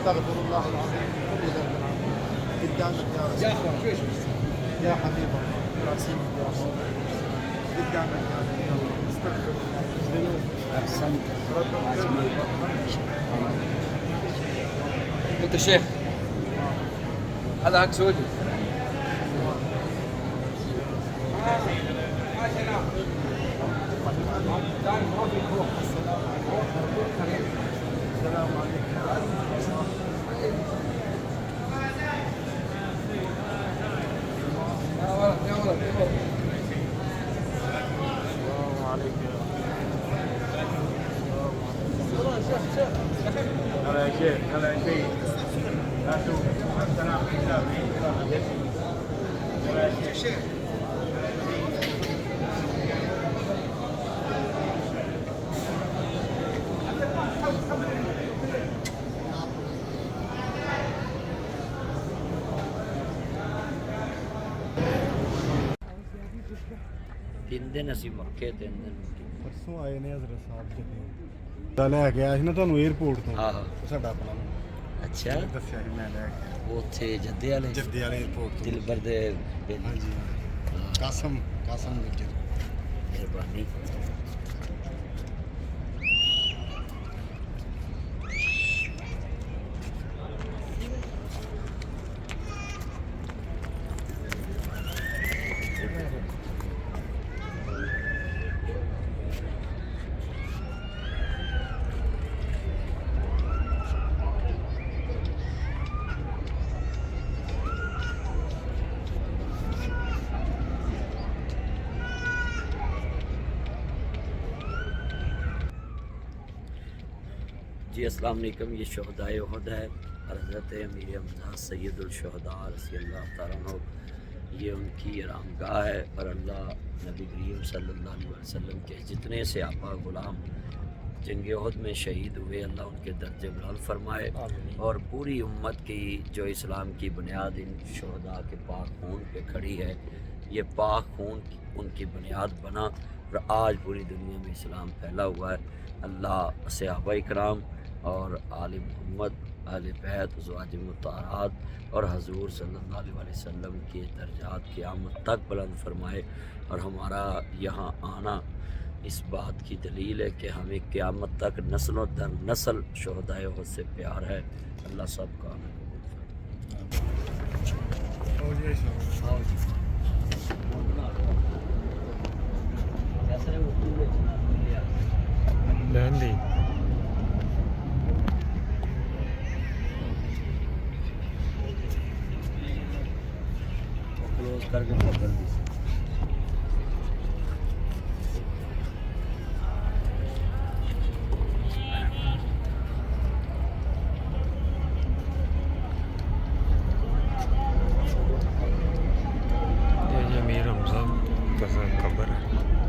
استغفر الله العظيم من كل ذنب عظيم. قدامك يا رسول الله، يا حبيب الله، يا سيدي يا رسول الله، قدامك يا حبيب الله، استغفر الله. احسنت. انت شيخ هذا حق سعودي. السلام عليكم. هلا يا شيخ، هلا يا شيخ. لا تشوف السلام عليكم. هلا يا شيخ. तीन दिन असी मक्के 3 दिन ਪਰਸੋਂ ਆਏ ਨੇ ਹਜ਼ਰਤ ਸਾਹਿਬ ਜੀ ਦਾ ਲੈ ਕੇ ਆਇਆ ਸੀ ਨਾ ਤੁਹਾਨੂੰ 에어ਪੋਰਟ ਤੋਂ। ਆਹੋ। ਸਾਡਾ ਆਪਣਾ अच्छा ਦੱਸਿਆ ਸੀ ਮੈਂ ਲੈ ਕੇ ਉੱਥੇ ਜੱਦੇ ਵਾਲੇ ਜੱਦੇ ਵਾਲੇ 에어ਪੋਰਟ ਤੋਂ। ਦਿਲਬਰ ਦੇ ਹਾਂਜੀ ਕਾਸਮ ਗੁੱਜਰ। ਮਿਹਰਬਾਨੀ। जी अस्सलाम वालेकुम। ये शहदाए उहद है और हज़रत अमीर हमज़ा सैयदुलशहदा रज़ी अल्लाह तआला अन्हु, ये उनकी आरामगाह है। और अल्लाह नबी करीम सल्लल्लाहु अलैहि वसल्लम के जितने सहाबा गुलाम जंग उहद में शहीद हुए, अल्लाह उनके दर्जे बुलंद फरमाए। और पूरी उम्मत की जो इस्लाम की बुनियाद इन शहदा के पाक खून पे खड़ी है, ये पाक खून उनकी बुनियाद बना और आज पूरी दुनिया में इस्लाम फैला हुआ है। अल्लाह सहाबा इकराम और आले मोहम्मद, आले बैत, ज़वाज मुताहरात और हजूर सल्लल्लाहु अलैहि वसल्लम के दर्जात क़यामत तक बुलंद फरमाए। और हमारा यहाँ आना इस बात की दलील है कि हमें क़यामत तक नस्लों दर नस्ल शहदाए उहद से प्यार है। अल्लाह सब का आना कबूल लहंदी क्लोज करके पकड़ दी। ये अमीर हमज़ा का कब्र है।